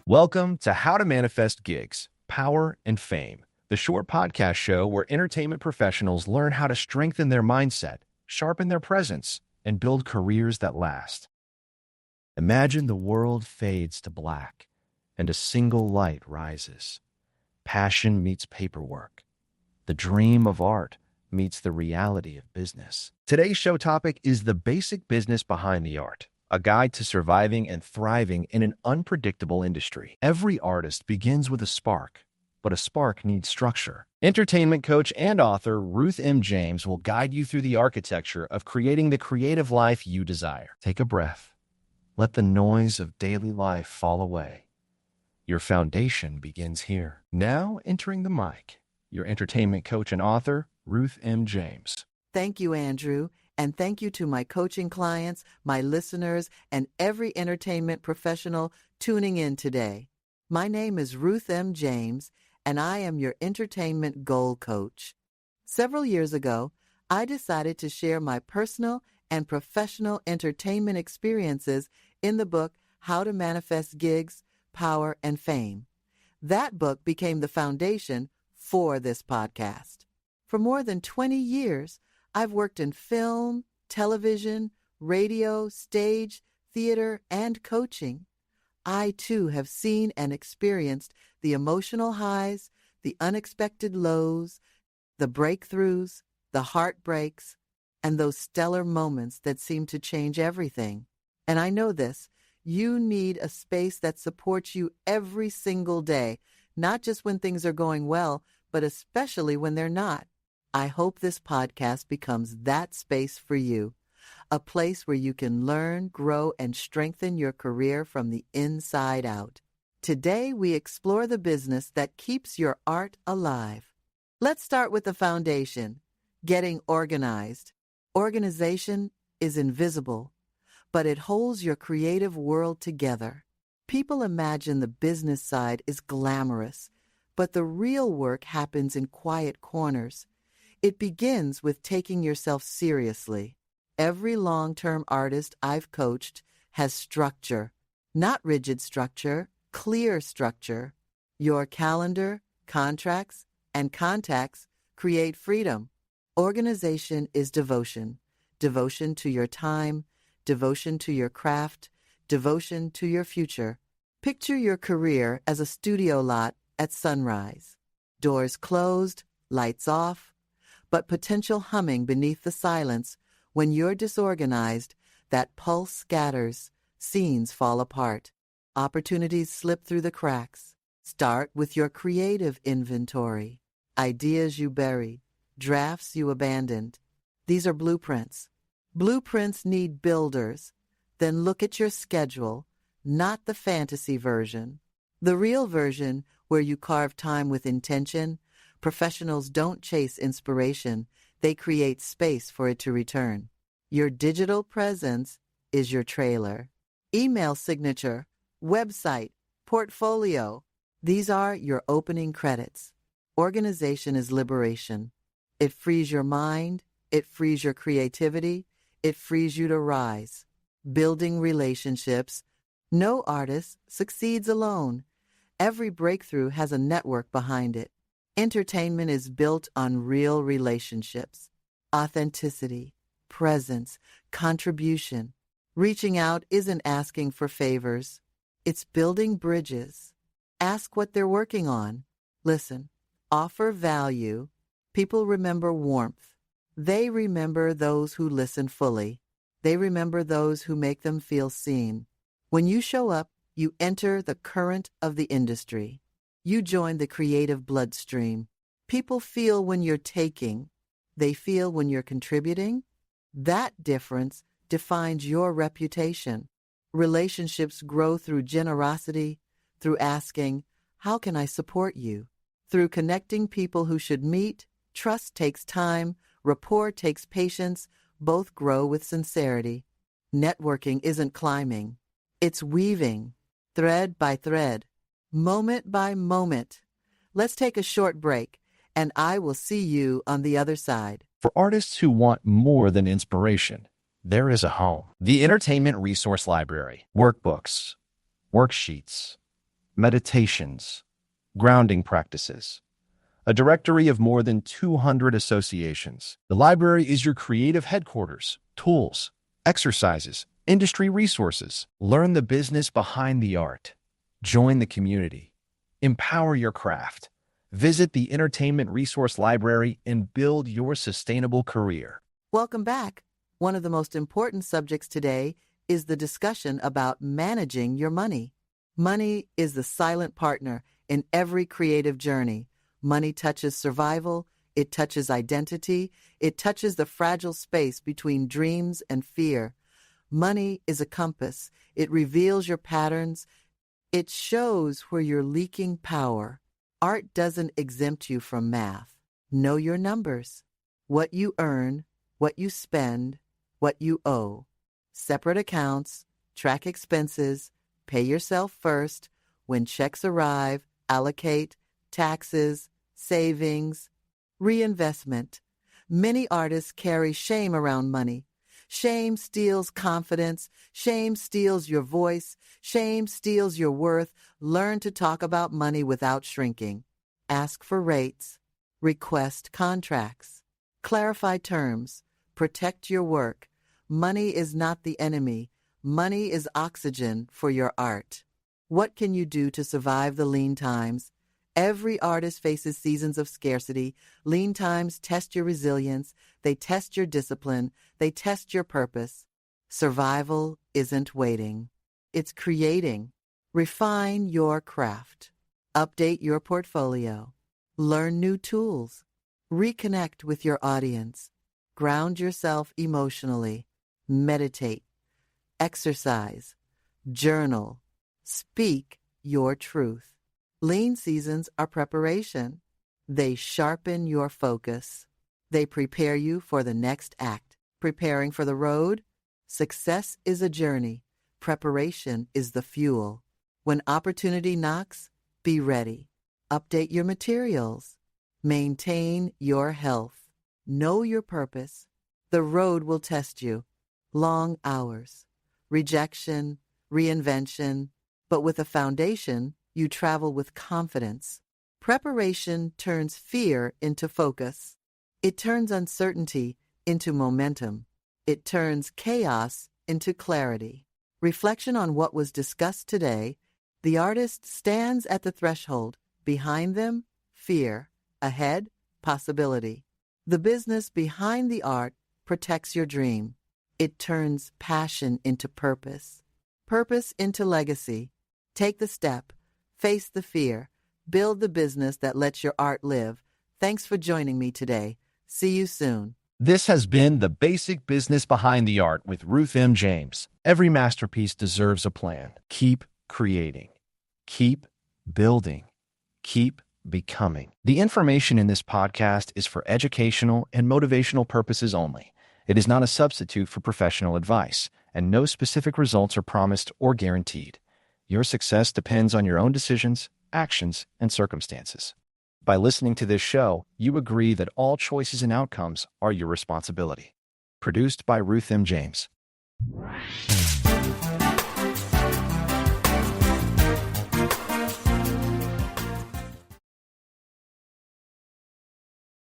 Welcome to How to Manifest Gigs, Power, and Fame, the short podcast show where entertainment professionals learn how to strengthen their mindset, sharpen their presence, and build careers that last. Imagine the world fades to black and a single light rises. Passion meets paperwork. The dream of art meets the reality of business. Today's show topic is the basic business behind the art, a guide to surviving and thriving in an unpredictable industry. Every artist begins with a spark, but a spark needs structure. Entertainment coach and author Ruth M. James will guide you through the architecture of creating the creative life you desire. Take a breath. Let the noise of daily life fall away. Your foundation begins here. Now entering the mic, your entertainment coach and author, Ruth M. James. Thank you, Andrew, and thank you to my coaching clients, my listeners, and every entertainment professional tuning in today. My name is Ruth M. James, and I am your entertainment goal coach. Several years ago, I decided to share my personal and professional entertainment experiences in the book, How to Manifest Gigs, Power, and Fame. That book became the foundation for this podcast. For more than 20 years, I've worked in film, television, radio, stage, theater, and coaching. I, too, have seen and experienced the emotional highs, the unexpected lows, the breakthroughs, the heartbreaks, and those stellar moments that seem to change everything. And I know this, you need a space that supports you every single day, not just when things are going well, but especially when they're not. I hope this podcast becomes that space for you, a place where you can learn, grow, and strengthen your career from the inside out. Today, we explore the business that keeps your art alive. Let's start with the foundation, getting organized. Organization is invisible, but it holds your creative world together. People imagine the business side is glamorous, but the real work happens in quiet corners. It begins with taking yourself seriously. Every long-term artist I've coached has structure, not rigid structure, clear structure. Your calendar, contracts, and contacts create freedom. Organization is devotion. Devotion to your time, devotion to your craft, devotion to your future. Picture your career as a studio lot at sunrise. Doors closed, lights off, but potential humming beneath the silence. When you're disorganized, that pulse scatters, scenes fall apart, opportunities slip through the cracks. Start with your creative inventory, ideas you buried, drafts you abandoned. These are blueprints. Blueprints need builders. Then look at your schedule, not the fantasy version. The real version, where you carve time with intention. Professionals don't chase inspiration. They create space for it to return. Your digital presence is your trailer. Email signature, website, portfolio. These are your opening credits. Organization is liberation. It frees your mind. It frees your creativity. It frees you to rise. Building relationships. No artist succeeds alone. Every breakthrough has a network behind it. Entertainment is built on real relationships, authenticity, presence, contribution. Reaching out isn't asking for favors. It's building bridges. Ask what they're working on. Listen, offer value. People remember warmth. They remember those who listen fully. They remember those who make them feel seen. When you show up, you enter the current of the industry. You join the creative bloodstream. People feel when you're taking. They feel when you're contributing. That difference defines your reputation. Relationships grow through generosity, through asking, "How can I support you?" Through connecting people who should meet. Trust takes time. Rapport takes patience. Both grow with sincerity. Networking isn't climbing. It's weaving, thread by thread. Moment by moment. Let's take a short break, and I will see you on the other side. For artists who want more than inspiration, there is a home. The Entertainment Resource Library. Workbooks, worksheets, meditations, grounding practices, a directory of more than 200 associations. The library is your creative headquarters, tools, exercises, industry resources. Learn the business behind the art. Join the community. Empower your craft. Visit the Entertainment Resource Library and build your sustainable career. Welcome back. One of the most important subjects today is the discussion about managing your money. Money is the silent partner in every creative journey. Money touches survival, it touches identity, it touches the fragile space between dreams and fear. Money is a compass. It reveals your patterns. It shows where you're leaking power. Art doesn't exempt you from math. Know your numbers. What you earn, what you spend, what you owe. Separate accounts, track expenses, pay yourself first. When checks arrive, allocate, taxes, savings, reinvestment. Many artists carry shame around money. Shame steals confidence. Shame steals your voice. Shame steals your worth. Learn to talk about money without shrinking. Ask for rates. Request contracts. Clarify terms. Protect your work. Money is not the enemy. Money is oxygen for your art. What can you do to survive the lean times? Every artist faces seasons of scarcity. Lean times test your resilience. They test your discipline. They test your purpose. Survival isn't waiting. It's creating. Refine your craft. Update your portfolio. Learn new tools. Reconnect with your audience. Ground yourself emotionally. Meditate. Exercise. Journal. Speak your truth. Lean seasons are preparation. They sharpen your focus. They prepare you for the next act. Preparing for the road? Success is a journey. Preparation is the fuel. When opportunity knocks, be ready. Update your materials. Maintain your health. Know your purpose. The road will test you. Long hours. Rejection. Reinvention. But with a foundation, you travel with confidence. Preparation turns fear into focus. It turns uncertainty into momentum. It turns chaos into clarity. Reflection on what was discussed today. The artist stands at the threshold. Behind them, fear. Ahead, possibility. The business behind the art protects your dream. It turns passion into purpose. Purpose into legacy. Take the step. Face the fear. Build the business that lets your art live. Thanks for joining me today. See you soon. This has been The Basic Business Behind the Art with Ruth M. James. Every masterpiece deserves a plan. Keep creating. Keep building. Keep becoming. The information in this podcast is for educational and motivational purposes only. It is not a substitute for professional advice, and no specific results are promised or guaranteed. Your success depends on your own decisions, actions, and circumstances. By listening to this show, you agree that all choices and outcomes are your responsibility. Produced by Ruth M. James.